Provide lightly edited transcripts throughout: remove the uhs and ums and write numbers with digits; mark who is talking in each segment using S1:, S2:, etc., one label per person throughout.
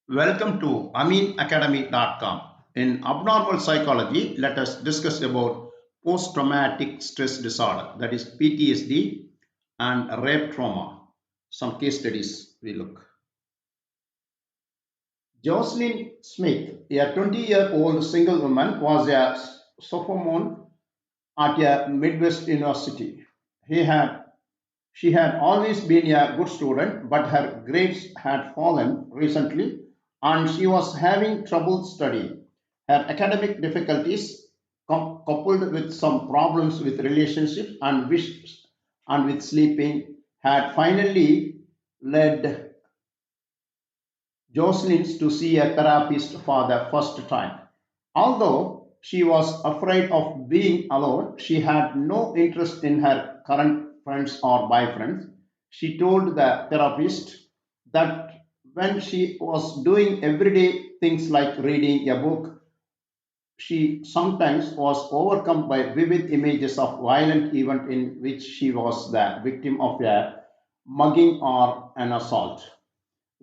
S1: Welcome to aminacademy.com. In abnormal psychology, let us discuss about post-traumatic stress disorder, that is PTSD and rape trauma. Some case studies we look. Jocelyn Smith, a 20-year-old single woman, was a sophomore at a Midwest university. He had She had always been a good student, but her grades had fallen recently and she was having trouble studying. Her academic difficulties, coupled with some problems with relationships and with sleeping, had finally led Jocelyn to see a therapist for the first time. Although she was afraid of being alone, she had no interest in her current friends or boyfriends. She told the therapist that when she was doing everyday things like reading a book, she sometimes was overcome by vivid images of violent event in which she was the victim of a mugging or an assault.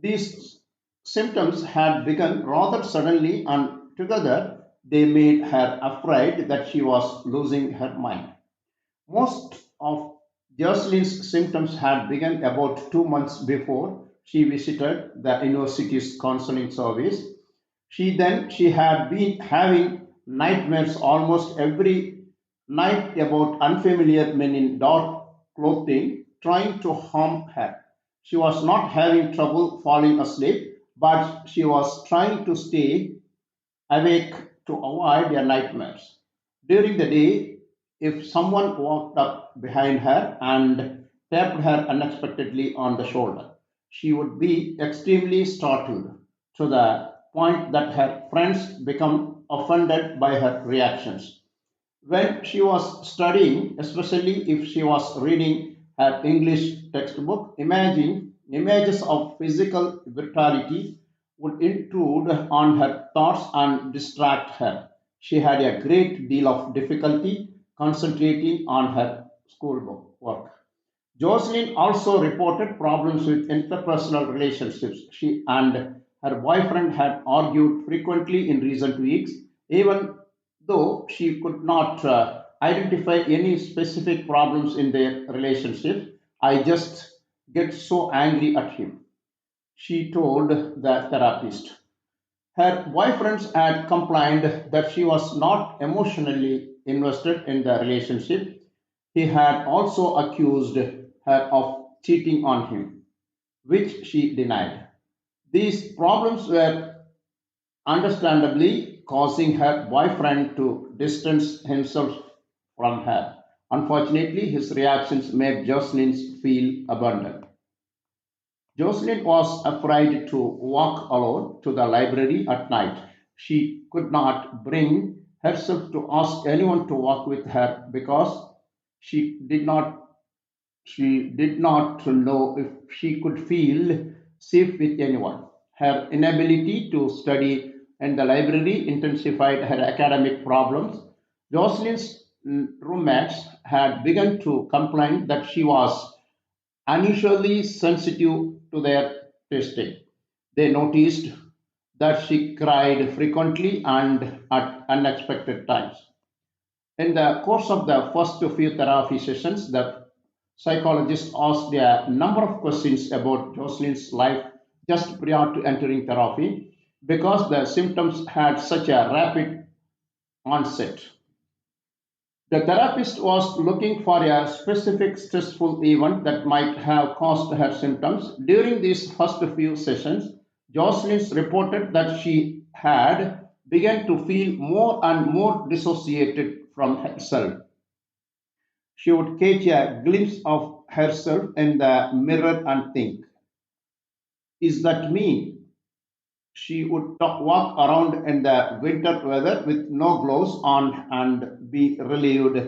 S1: These symptoms had begun rather suddenly, and together they made her afraid that she was losing her mind. Most of Jocelyn's symptoms had begun about 2 months before she visited the university's counseling service. She had been having nightmares almost every night about unfamiliar men in dark clothing trying to harm her. She was not having trouble falling asleep, but she was trying to stay awake to avoid their nightmares. During the day, if someone walked up behind her and tapped her unexpectedly on the shoulder, she would be extremely startled to the point that her friends become offended by her reactions. When she was studying, especially if she was reading her English textbook, images of physical brutality would intrude on her thoughts and distract her. She had a great deal of difficulty concentrating on her schoolwork work. Jocelyn also reported problems with interpersonal relationships. She and her boyfriend had argued frequently in recent weeks, even though she could not identify any specific problems in their relationship. I just get so angry at him, she told the therapist. Her boyfriends had complained that she was not emotionally invested in the relationship. He had also accused her of cheating on him, which she denied. These problems were understandably causing her boyfriend to distance himself from her. Unfortunately, his reactions made Jocelyn feel abandoned. Jocelyn was afraid to walk alone to the library at night. She could not bring herself to ask anyone to walk with her because she did not she did not know if she could feel safe with anyone. Her inability to study in the library intensified her academic problems. Jocelyn's roommates had begun to complain that she was unusually sensitive to their testing. They noticed that she cried frequently and at unexpected times. In the course of the first few therapy sessions, the psychologist asked a number of questions about Jocelyn's life just prior to entering therapy because the symptoms had such a rapid onset. The therapist was looking for a specific stressful event that might have caused her symptoms. During these first few sessions, Jocelyn reported that she had begun to feel more and more dissociated from herself. She would catch a glimpse of herself in the mirror and think, is that me? She would walk around in the winter weather with no gloves on and be relieved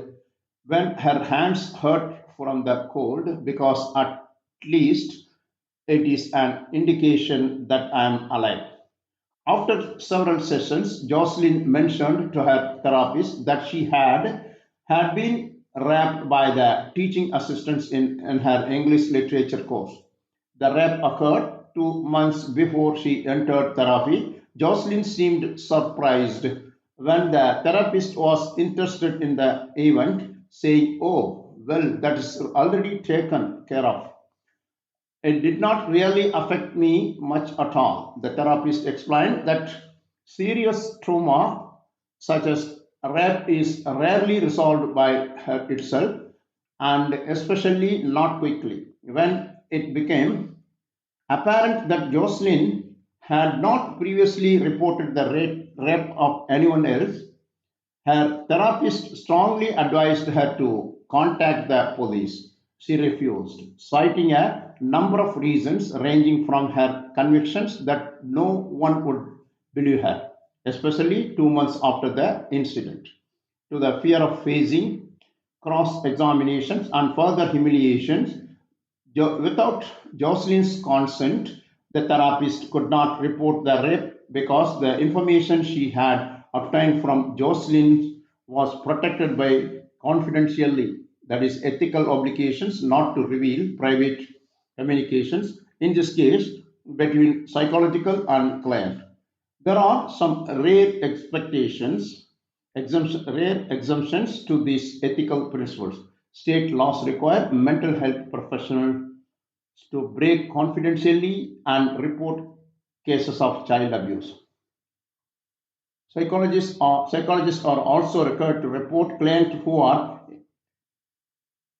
S1: when her hands hurt from the cold because at least it is an indication that I am alive. After several sessions, Jocelyn mentioned to her therapist that she had been raped by the teaching assistants in her English literature course. The rape occurred 2 months before she entered therapy, Jocelyn seemed surprised when the therapist was interested in the event, saying, "Oh, well, that is already taken care of. It did not really affect me much at all." The therapist explained that serious trauma, such as rape, is rarely resolved by itself, and especially not quickly. When it became apparent that Jocelyn had not previously reported the rape of anyone else, her therapist strongly advised her to contact the police. She refused, citing a number of reasons ranging from her convictions that no one would believe her, especially 2 months after the incident, to the fear of facing cross examinations and further humiliations. Without Jocelyn's consent, the therapist could not report the rape because the information she had obtained from Jocelyn was protected by confidentially, that is, ethical obligations not to reveal private communications, in this case, between psychological and client. There are some rare exemptions to these ethical principles. State laws require mental health professionals to break confidentially and report cases of child abuse. Psychologists are also required to report clients who are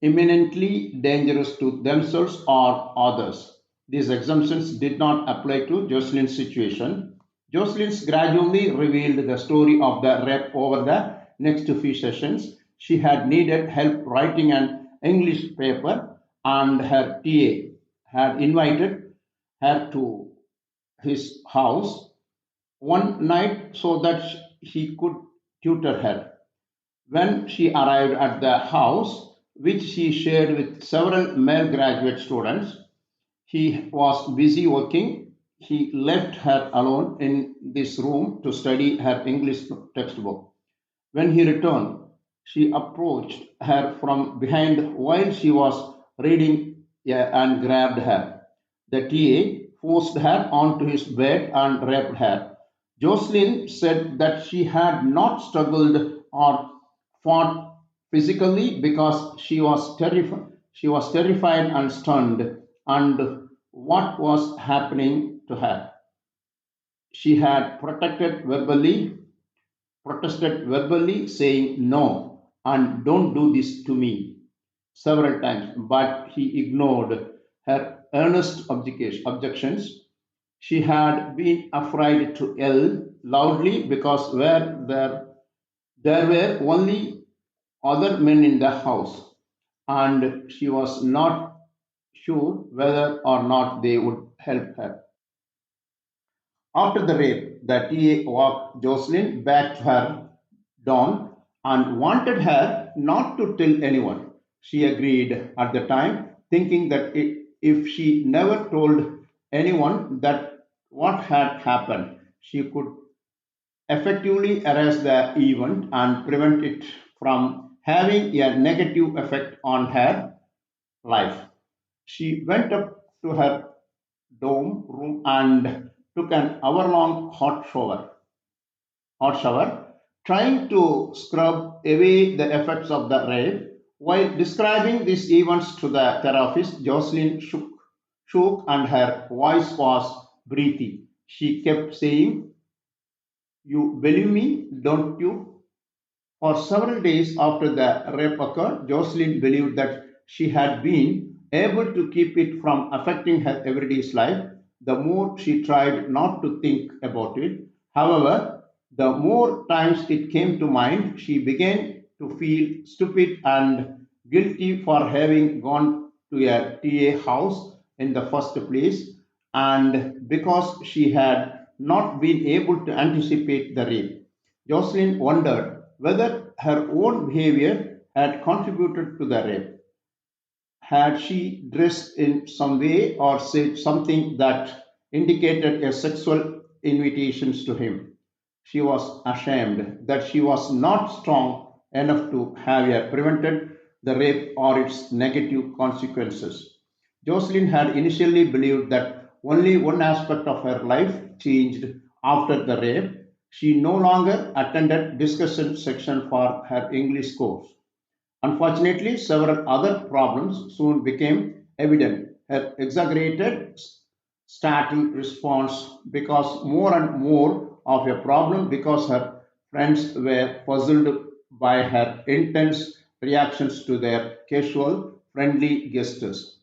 S1: imminently dangerous to themselves or others. These exemptions did not apply to Jocelyn's situation. Jocelyn's gradually revealed the story of the rape over the next few sessions. She had needed help writing an English paper, and her TA had invited her to his house one night so that he could tutor her. When she arrived at the house, which she shared with several male graduate students, he was busy working. He left her alone in this room to study her English textbook. When he returned, she approached her from behind while she was reading, and grabbed her. The TA forced her onto his bed and raped her. Jocelyn said that she had not struggled or fought physically because she was terrified. She was terrified and stunned, and what was happening to her. She had protested verbally, saying no and "don't do this to me" several times, but he ignored her earnest objections. She had been afraid to yell loudly because there were only other men in the house, and she was not sure whether or not they would help her. After the rape, the TA walked Jocelyn back to her dorm and wanted her not to tell anyone. She agreed at the time, thinking that if she never told anyone that what had happened, she could effectively erase the event and prevent it from having a negative effect on her life. She went up to her dorm room and took an hour-long hot shower, trying to scrub away the effects of the rape. While describing these events to the therapist, Jocelyn shook and her voice was breathy. She kept saying, "You believe me, don't you?" For several days after the rape occurred, Jocelyn believed that she had been able to keep it from affecting her everyday life. The more she tried not to think about it, however, the more times it came to mind, she began to feel stupid and guilty for having gone to a TA house in the first place, and because she had not been able to anticipate the rape. Jocelyn wondered whether her own behavior had contributed to the rape. Had she dressed in some way or said something that indicated a sexual invitations to him? She was ashamed that she was not strong enough to have prevented the rape or its negative consequences. Jocelyn had initially believed that only one aspect of her life changed after the rape. She no longer attended discussion section for her English course. Unfortunately, several other problems soon became evident. Her exaggerated startle response because more and more of a problem because her friends were puzzled by her intense reactions to their casual, friendly gestures.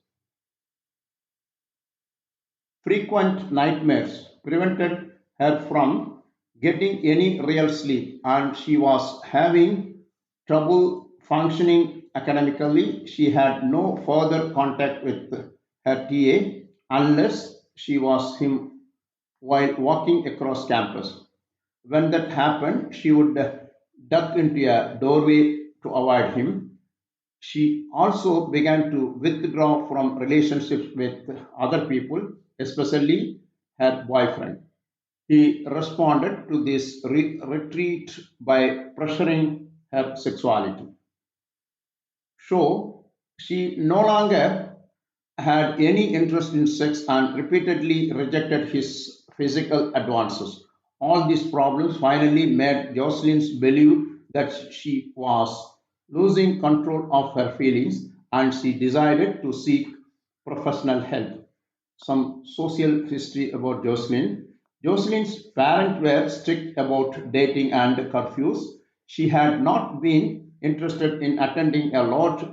S1: Frequent nightmares prevented her from getting any real sleep, and she was having trouble functioning academically. She had no further contact with her TA unless she was him while walking across campus. When that happened, she would duck into a doorway to avoid him. She also began to withdraw from relationships with other people, especially her boyfriend. He responded to this retreat by pressuring her sexuality. So she no longer had any interest in sex and repeatedly rejected his physical advances. All these problems finally made Jocelyn believe that she was losing control of her feelings and she decided to seek professional help. Some social history about Jocelyn. Jocelyn's parents were strict about dating and curfews. She had not been interested in attending a large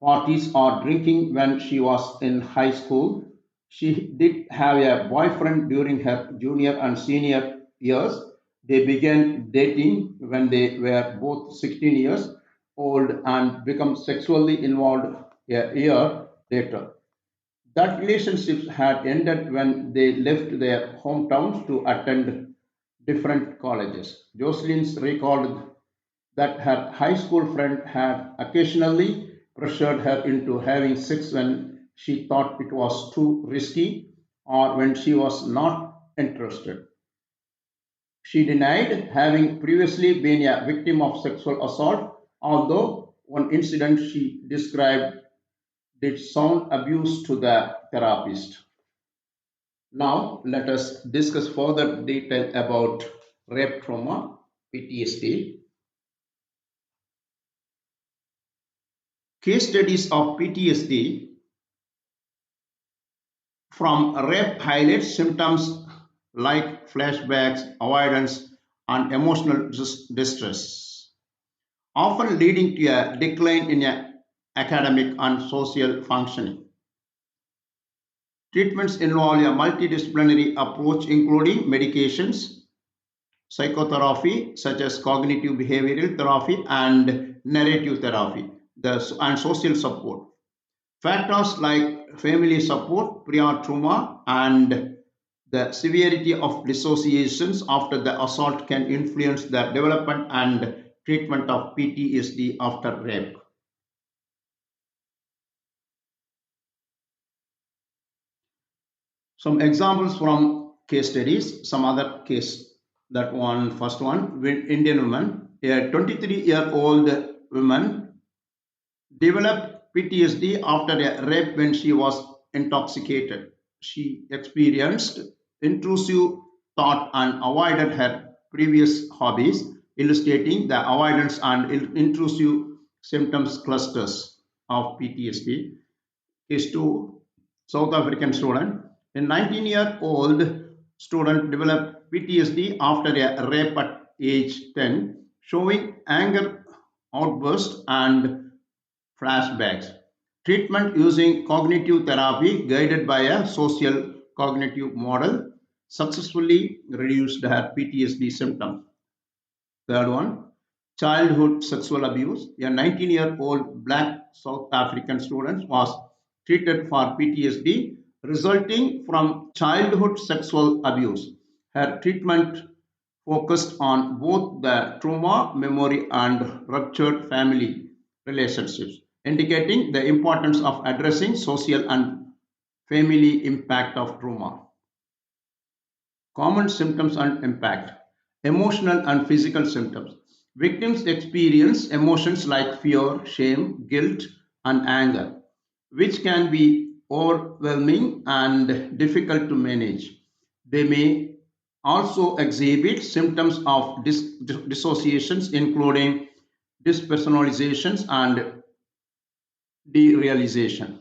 S1: parties or drinking when she was in high school. She did have a boyfriend during her junior and senior years. They began dating when they were both 16 years old and become sexually involved a year later. That relationship had ended when they left their hometowns to attend different colleges. Jocelyn recalled that her high school friend had occasionally pressured her into having sex when she thought it was too risky or when she was not interested. She denied having previously been a victim of sexual assault, although one incident she described did sound abuse to the therapist. Now, let us discuss further detail about rape trauma, PTSD. Case studies of PTSD from rape highlight symptoms like flashbacks, avoidance, and emotional distress, often leading to a decline in academic and social functioning. Treatments involve a multidisciplinary approach including medications, psychotherapy such as cognitive behavioral therapy and narrative therapy, and social support. Factors like family support, prior trauma, and the severity of dissociations after the assault can influence the development and treatment of PTSD after rape. Some examples from case studies, some other case, that one, first one, Indian woman, a 23-year-old woman developed PTSD after a rape when she was intoxicated. She experienced intrusive thought and avoided her previous hobbies, illustrating the avoidance and intrusive symptoms clusters of PTSD. Case 2, South African student. A 19-year-old student developed PTSD after a rape at age 10, showing anger outbursts and flashbacks. Treatment using cognitive therapy guided by a social cognitive model successfully reduced her PTSD symptoms. Third one, childhood sexual abuse. A 19-year-old black South African student was treated for PTSD resulting from childhood sexual abuse. Her treatment focused on both the trauma, memory, and ruptured family relationships, indicating the importance of addressing social and family impact of trauma. Common symptoms and impact. Emotional and physical symptoms. Victims experience emotions like fear, shame, guilt, and anger, which can be overwhelming and difficult to manage. They may also exhibit symptoms of dissociations, including dispersonalizations and derealization.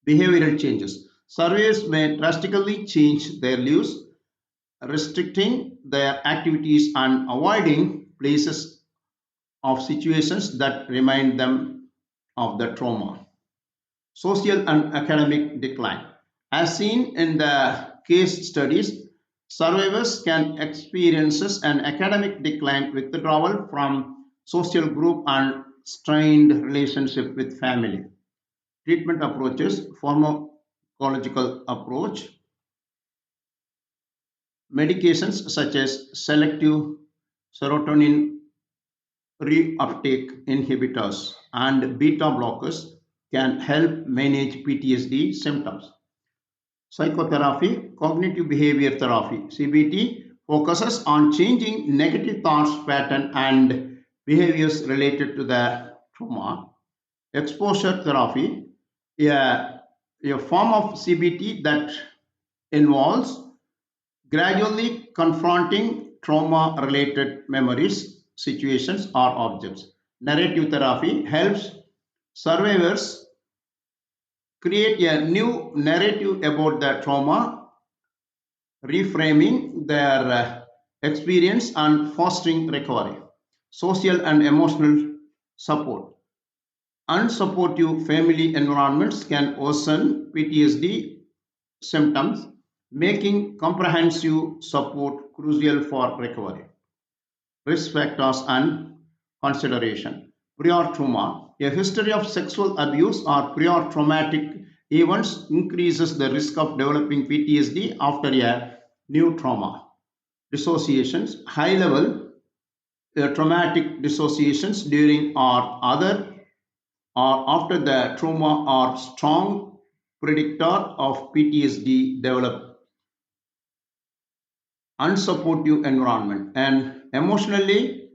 S1: Behavioral changes. Surveys may drastically change their lives, restricting their activities and avoiding places of situations that remind them of the trauma. Social and academic decline. As seen in the case studies, survivors can experience an academic decline, withdrawal from social group, and strained relationship with family. Treatment approaches, pharmacological approach, medications such as selective serotonin reuptake inhibitors and beta blockers can help manage PTSD symptoms. Psychotherapy, cognitive behavior therapy, CBT, focuses on changing negative thoughts pattern and behaviors related to the trauma. Exposure therapy, a form of CBT that involves gradually confronting trauma related memories, situations, or objects. Narrative therapy helps survivors create a new narrative about the trauma, reframing their experience and fostering recovery. Social and emotional support. Unsupportive family environments can worsen PTSD symptoms, making comprehensive support crucial for recovery. Risk factors and consideration. Prior trauma. A history of sexual abuse or prior traumatic events increases the risk of developing PTSD after a new trauma. Dissociations. High level traumatic dissociations during or other or after the trauma are strong predictor of PTSD development. Unsupportive environment and emotionally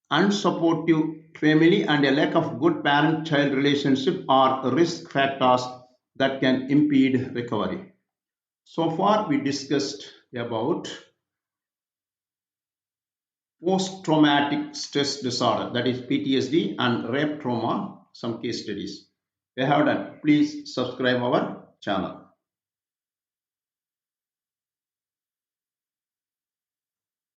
S1: unsupportive family and a lack of good parent-child relationship are risk factors that can impede recovery. So far we discussed about post-traumatic stress disorder, that is PTSD, and rape trauma, some case studies. We have done. Please subscribe our channel.